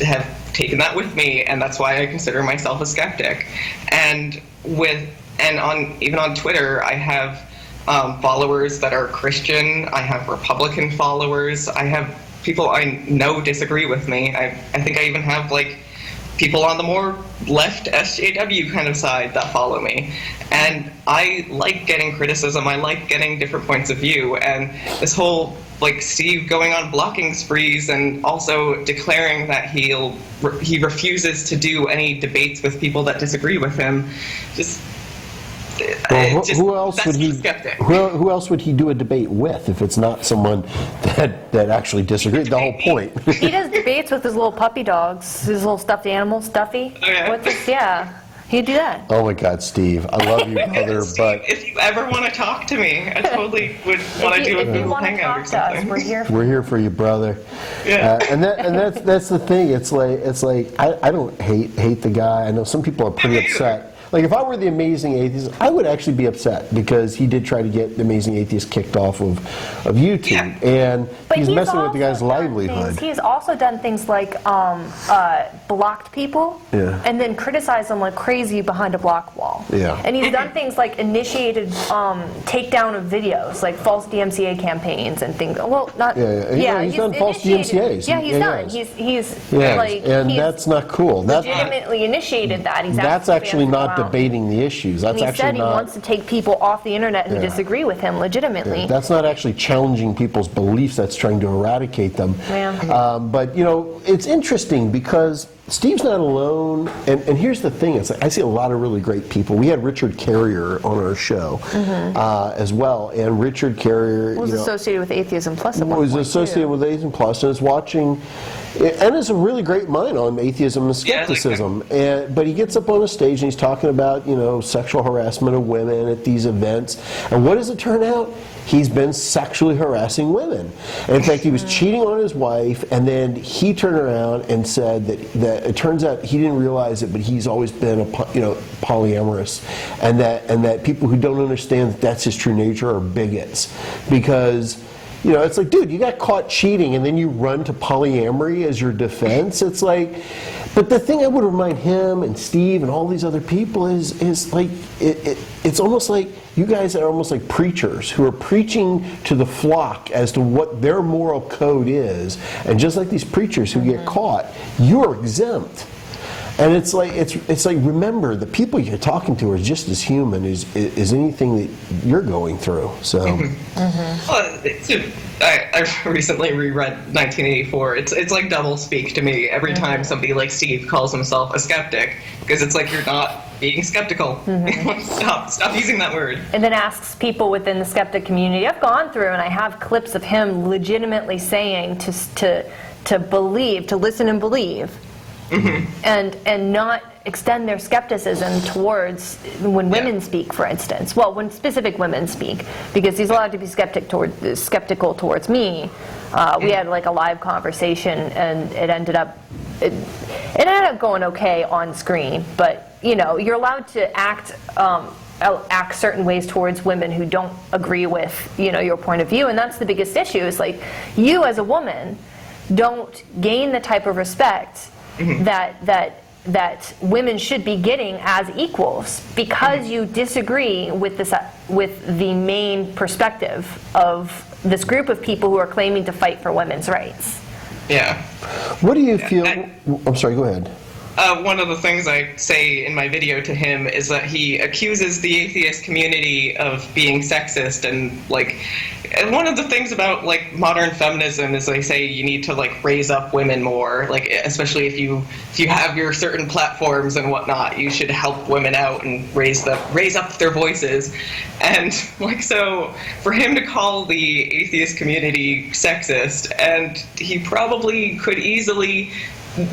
have taken that with me, and that's why I consider myself a skeptic. And even on Twitter, I have followers that are Christian. I have Republican followers. I have people I know disagree with me. I think I even have, like, people on the more left SJW kind of side that follow me. And I like getting criticism. I like getting different points of view. And this whole, like, Steve going on blocking sprees and also declaring that he refuses to do any debates with people that disagree with him, just... Well, who else would he do a debate with if it's not someone that actually disagrees? The whole point. He does debates with his little puppy dogs, his little stuffed animal, Stuffy. Oh, yeah. What's this? Yeah, he'd do that. Oh my God, Steve, I love you, brother, Steve, but if you ever want to talk to me, I totally would want to do a Google Hangout or something. We're here for you, brother. Yeah. And that's the thing. It's like I don't hate the guy. I know some people are pretty upset. Like, if I were the Amazing Atheist, I would actually be upset because he did try to get the Amazing Atheist kicked off of YouTube, and he's messing with the guy's livelihood. He's also done things like blocked people, and then criticized them like crazy behind a block wall. Yeah. And he's done things like initiated takedown of videos, like false DMCA campaigns and things. Well, not. He's done false DMCAs. Yeah, he's done. He's like, and that's not cool. Legitimately initiated that. That's actually not debating the issues. That's he actually said he wants to take people off the internet who disagree with him legitimately. Yeah, that's not actually challenging people's beliefs. That's trying to eradicate them. Yeah. But you know, it's interesting because Steve's not alone. And here's the thing: it's like, I see a lot of really great people. We had Richard Carrier on our show as well, and Richard Carrier was associated with Atheism Plus at one point. Was associated with Atheism Plus and is watching. And is a really great mind on atheism and skepticism. But he gets up on a stage and he's talking about, you know, sexual harassment of women at these events. And what does it turn out? He's been sexually harassing women. And in fact, he was cheating on his wife, and then he turned around and said that it turns out he didn't realize it, but he's always been polyamorous, and that people who don't understand that that's his true nature are bigots, because. You know, it's like, dude, you got caught cheating and then you run to polyamory as your defense. It's like, but the thing I would remind him and Steve and all these other people is like, it's almost like you guys are almost like preachers who are preaching to the flock as to what their moral code is. And just like these preachers who get caught, you're exempt. And it's like remember, the people you're talking to are just as human as anything that you're going through. So, Well, I recently reread 1984. It's like double speak to me every time somebody like Steve calls himself a skeptic, because it's like you're not being skeptical. Stop using that word. And then asks people within the skeptic community. I've gone through and I have clips of him legitimately saying to believe, to listen and believe, and not extend their skepticism towards when women speak, for instance. Well, when specific women speak, because he's allowed to be skeptical towards me. We had like a live conversation, and it ended up going okay on screen. But you know, you're allowed to act certain ways towards women who don't agree with, you know, your point of view, and that's the biggest issue. Is like, you as a woman don't gain the type of respect that women should be getting as equals, because you disagree with the main perspective of this group of people who are claiming to fight for women's rights. Yeah. What do you feel? I'm sorry. Go ahead. One of the things I say in my video to him is that he accuses the atheist community of being sexist, and one of the things about like modern feminism is they say you need to like raise up women more, like especially if you have your certain platforms and whatnot, you should help women out and raise up their voices. And like, so for him to call the atheist community sexist, and he probably could easily,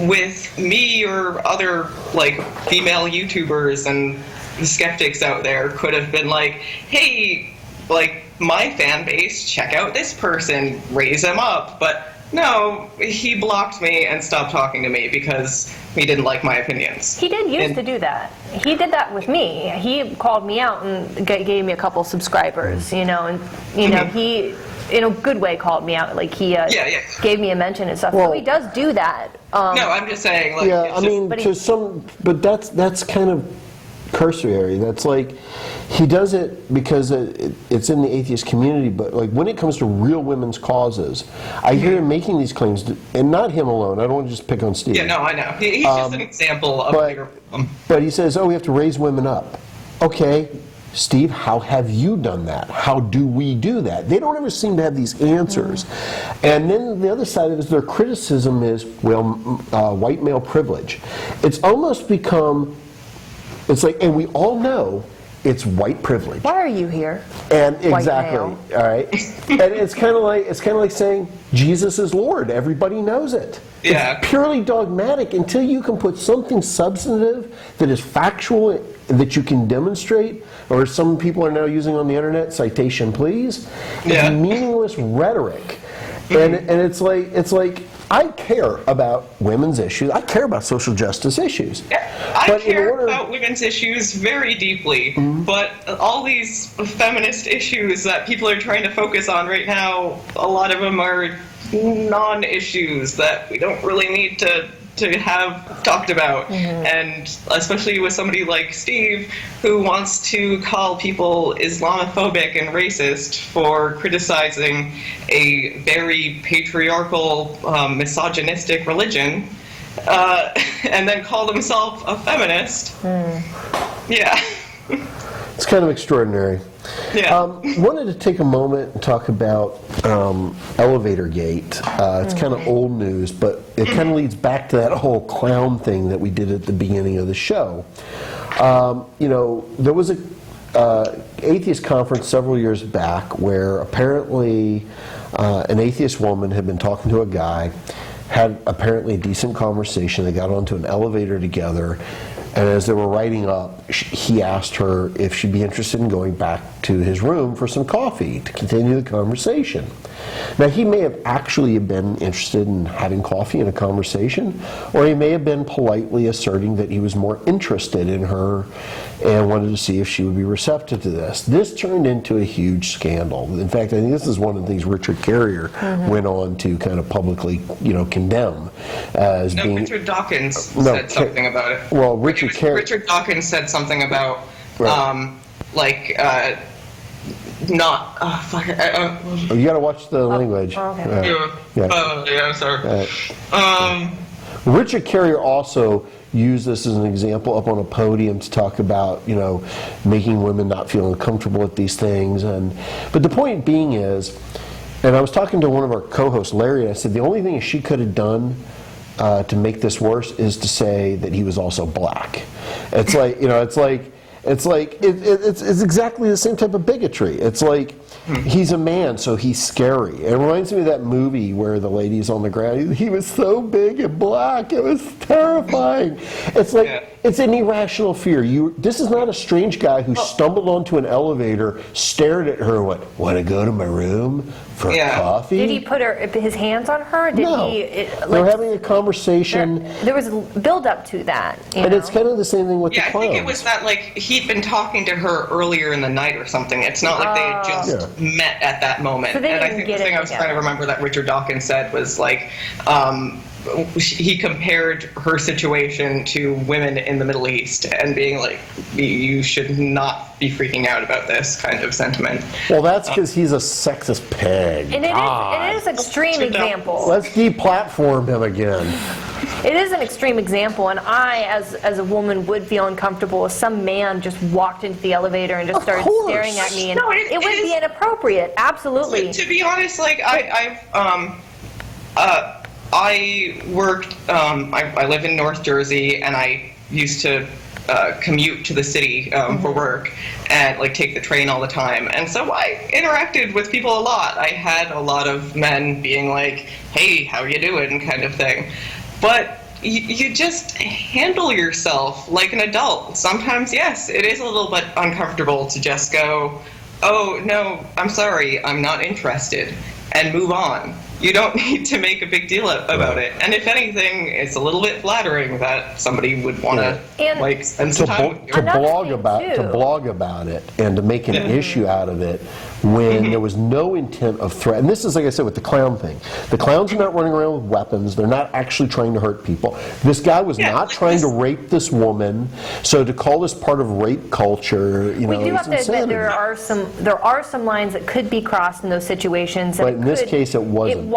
with me or other like female YouTubers and skeptics out there, could have been like, hey, like my fan base, check out this person, raise them up. But no, he blocked me and stopped talking to me because he didn't like my opinions. He did used to do that. He did that with me. He called me out and gave me a couple subscribers, you know, and you know, he in a good way called me out, like he gave me a mention and stuff. So he does do that. No, I'm just saying. Like, yeah, I mean, but that's kind of cursory. That's like, he does it because it's in the atheist community, but like when it comes to real women's causes, I hear him making these claims, and not him alone. I don't want to just pick on Steve. Yeah, no, I know. He's just an example of a bigger problem. But he says, oh, we have to raise women up. Okay, Steve, how have you done that? How do we do that? They don't ever seem to have these answers. And then the other side of it is their criticism is, well, white male privilege. It's almost become, it's like, and we all know it's white privilege. Why are you here? And White exactly, male. all right. And it's kind of like saying Jesus is Lord. Everybody knows it. Yeah. It's purely dogmatic until you can put something substantive that is factual, that you can demonstrate, or some people are now using on the internet, citation please. It's meaningless rhetoric. And it's like I care about women's issues. I care about social justice issues. Yeah, I care about women's issues very deeply, but all these feminist issues that people are trying to focus on right now, a lot of them are non-issues that we don't really need to have talked about. And especially with somebody like Steve, who wants to call people Islamophobic and racist for criticizing a very patriarchal, misogynistic religion, and then called himself a feminist. Yeah. It's kind of extraordinary. Yeah. Wanted to take a moment and talk about Elevatorgate. It's kind of old news, but it kind of leads back to that whole clown thing that we did at the beginning of the show. You know, there was a atheist conference several years back where apparently an atheist woman had been talking to a guy, had apparently a decent conversation. They got onto an elevator together. And as they were riding up, he asked her if she'd be interested in going back to his room for some coffee to continue the conversation. Now, he may have actually been interested in having coffee and a conversation, or he may have been politely asserting that he was more interested in her and wanted to see if she would be receptive to this. This turned into a huge scandal. In fact, I think this is one of the things Richard Carrier went on to kind of publicly, you know, condemn as being... Richard Dawkins said something about it. Well, Richard Dawkins said something about, not... you got to watch the language. Okay. Yeah, sorry. Richard Carrier also use this as an example up on a podium to talk about, making women not feel uncomfortable at these things. But the point being is, and I was talking to one of our co-hosts, Larry, and I said the only thing she could have done to make this worse is to say that he was also black. It's like, it's exactly the same type of bigotry. It's like, he's a man, so he's scary. It reminds me of that movie where the lady's on the ground. He was so big and black. It was terrifying. It's like, it's an irrational fear. This is not a strange guy who stumbled onto an elevator, stared at her, and went, "Want to go to my room for coffee?" Did he put his hands on her? No. They were having a conversation. There was a build-up to that. And it's kind of the same thing with the clowns. I think it was that, he'd been talking to her earlier in the night or something. It's not like they had just met at that moment. So and I think the thing I was trying to remember that Richard Dawkins said was, he compared her situation to women in the Middle East and being like, you should not be freaking out about this kind of sentiment. Well, that's because he's a sexist pig. And it is an extreme example. Let's deplatform him again. It is an extreme example, and I, as a woman, would feel uncomfortable if some man just walked into the elevator and just started staring at me, and it would be inappropriate. Absolutely. To be honest, I worked, I live in North Jersey, and I used to commute to the city for work and take the train all the time. And so I interacted with people a lot. I had a lot of men being like, "Hey, how you doing?" kind of thing. But you just handle yourself like an adult. Sometimes, yes, it is a little bit uncomfortable to just go, "Oh, no, I'm sorry, I'm not interested," and move on. You don't need to make a big deal about it. And if anything, it's a little bit flattering that somebody would want to spend some time with you. To blog about it and to make an issue out of it when there was no intent of threat. And this is, like I said, with the clown thing. The clowns are not running around with weapons. They're not actually trying to hurt people. This guy was not trying to rape this woman. So to call this part of rape culture, we do have to admit there are some lines that could be crossed in those situations. But in this case, it wasn't.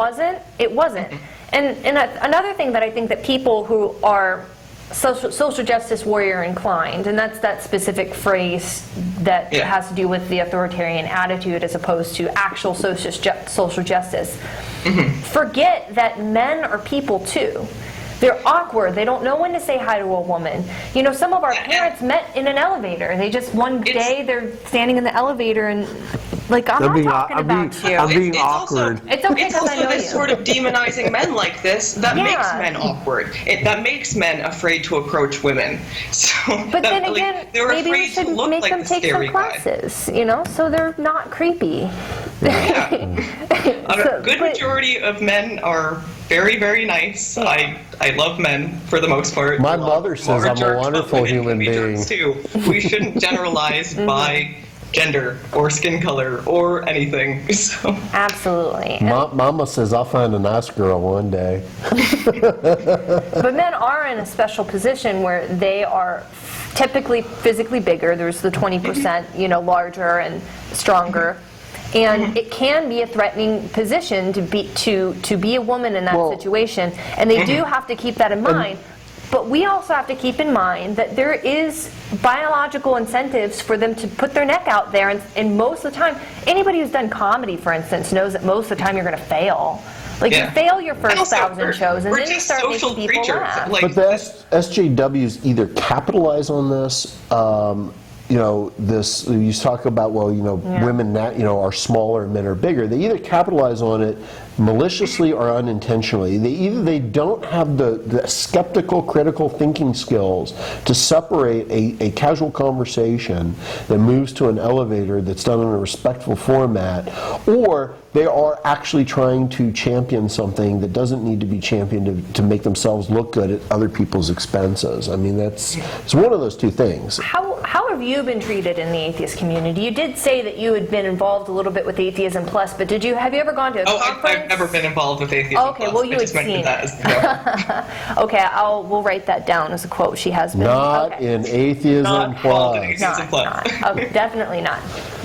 It wasn't. And another thing that I think that people who are social justice warrior inclined, and that's that specific phrase that has to do with the authoritarian attitude as opposed to actual social justice, forget that men are people too. They're awkward. They don't know when to say hi to a woman. Some of our parents met in an elevator. They just one day they're standing in the elevator and I'm not talking about you. I'm being awkward. It's okay because I know this you. sort of demonizing men like this that makes men awkward. That makes men afraid to approach women. So but then again, they're maybe we afraid should to look make like them the take some scary classes, so they're not creepy. A good majority of men are very, very nice. I love men for the most part. My mother says I'm a wonderful human being. Too. We shouldn't generalize by gender or skin color or anything. So. Absolutely. Mama says I'll find a nice girl one day. But men are in a special position where they are typically physically bigger. There's the 20%, larger and stronger. And it can be a threatening position to be a woman in that situation, and they do have to keep that in mind. But we also have to keep in mind that there is biological incentives for them to put their neck out there, and most of the time, anybody who's done comedy, for instance, knows that most of the time you're going to fail. You fail your first 1,000 shows, and then you start making people laugh. But the SJWs either capitalize on this. This you talk about. Women are smaller, men are bigger. They either capitalize on it maliciously or unintentionally. They don't have the skeptical, critical thinking skills to separate a casual conversation that moves to an elevator that's done in a respectful format, or they are actually trying to champion something that doesn't need to be championed to make themselves look good at other people's expenses. I mean, it's one of those two things. How have you been treated in the atheist community? You did say that you had been involved a little bit with Atheism Plus, but have you ever gone to a conference? I've never been involved with Atheism Okay, Plus. well, you had seen that. Okay, we'll write that down as a quote. She has been. Not in Atheism Plus. Okay, definitely not.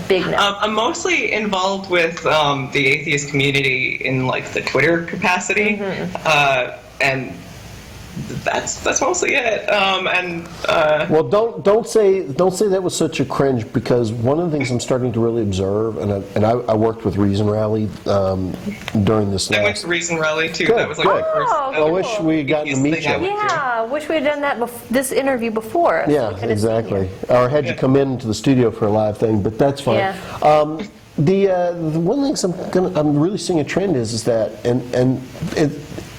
Big no. I'm mostly involved with the atheist community in the Twitter capacity, and that's mostly it. Well, don't say that was such a cringe, because one of the things I'm starting to really observe, and I worked with Reason Rally during this. I went to Reason Rally too. Good, that was like good. the first. I wish we had gotten to meet you. Yeah, wish we had done that this interview before. So Yeah, exactly. Or had you come into the studio for a live thing, but that's fine. Yeah. The one thing I'm really seeing a trend is that, and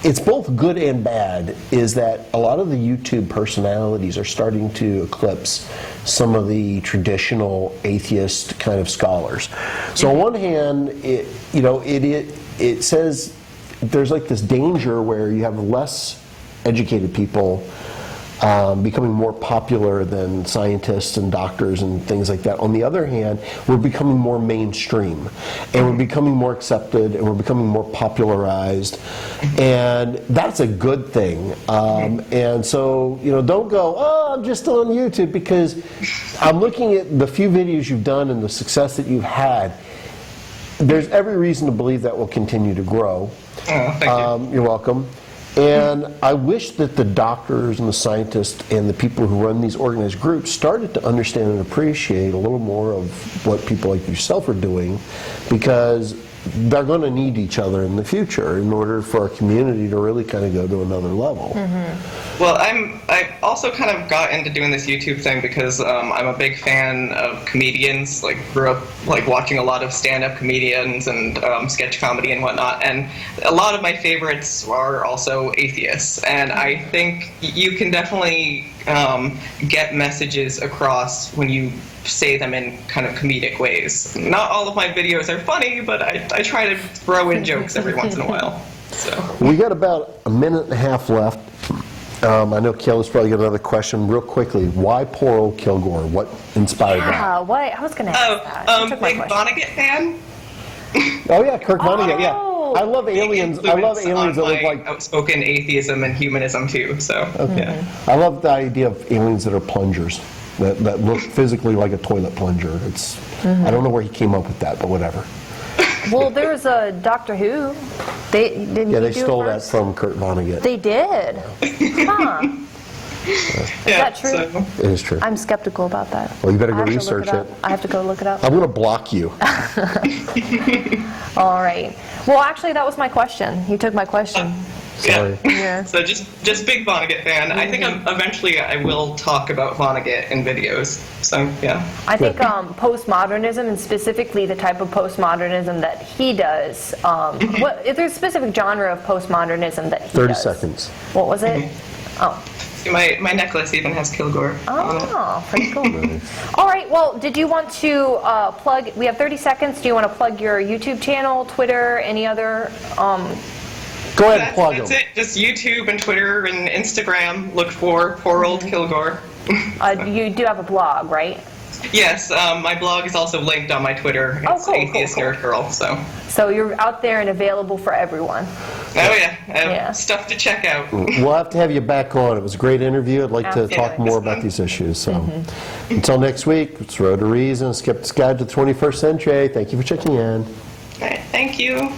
it's both good and bad, is that a lot of the YouTube personalities are starting to eclipse some of the traditional atheist kind of scholars. So on one hand, it says there's like this danger where you have less educated people becoming more popular than scientists and doctors and things like that. On the other hand, we're becoming more mainstream, and we're becoming more accepted, and we're becoming more popularized, and that's a good thing. And so, don't go, oh, I'm just on YouTube, because I'm looking at the few videos you've done and the success that you've had. There's every reason to believe that will continue to grow. Oh, thank you. You're welcome. And I wish that the doctors and the scientists and the people who run these organized groups started to understand and appreciate a little more of what people like yourself are doing, because they're going to need each other in the future in order for our community to really kind of go to another level. Well, I also kind of got into doing this YouTube thing because I'm a big fan of comedians. Like, grew up like watching a lot of stand-up comedians and sketch comedy and whatnot. And a lot of my favorites are also atheists. And I think you can definitely get messages across when you say them in kind of comedic ways. Not all of my videos are funny, but I try to throw in jokes every once in a while. So We got about a minute and a half left. I know Kayla's probably got another question. Real quickly, why Poor Old Kilgore? What inspired that? Why? I was going to ask that. You took my big question. Vonnegut fan. Oh yeah, Kirk Vonnegut. Yeah, Oh. I love aliens. I love aliens that look like outspoken atheism and humanism too. So okay. I love the idea of aliens that are plungers, that look physically like a toilet plunger. It's I don't know where he came up with that, but whatever. Well, there was a Doctor Who. They stole that from Kurt Vonnegut. They did. Huh. Is that true? It is true. I'm skeptical about that. Well, you better go I have to research look it up. I have to go look it up. I'm going to block you. All right. Well, actually, that was my question. You took my question. Sorry. Yeah. So just big Vonnegut fan. I think eventually I will talk about Vonnegut in videos. So yeah. I think postmodernism, and specifically the type of postmodernism that he does. If there's a specific genre of postmodernism that he 30 does. seconds. What was it? Oh. My necklace even has Kilgore on it. Oh, pretty cool. All right, well, did you want to plug, we have 30 seconds, do you want to plug your YouTube channel, Twitter, any other? Go ahead and plug them. That's it, just YouTube and Twitter and Instagram, look for PoorOldKilgore. You do have a blog, right? Yes, my blog is also linked on my Twitter. It's Atheist Nerd Girl, so. So you're out there and available for everyone. Oh yeah, stuff to check out. We'll have to have you back on. It was a great interview. I'd like to talk more about these issues. So until next week, it's Road to Reason, Skeptic's Guide to the 21st Century. Thank you for checking in. All right, thank you.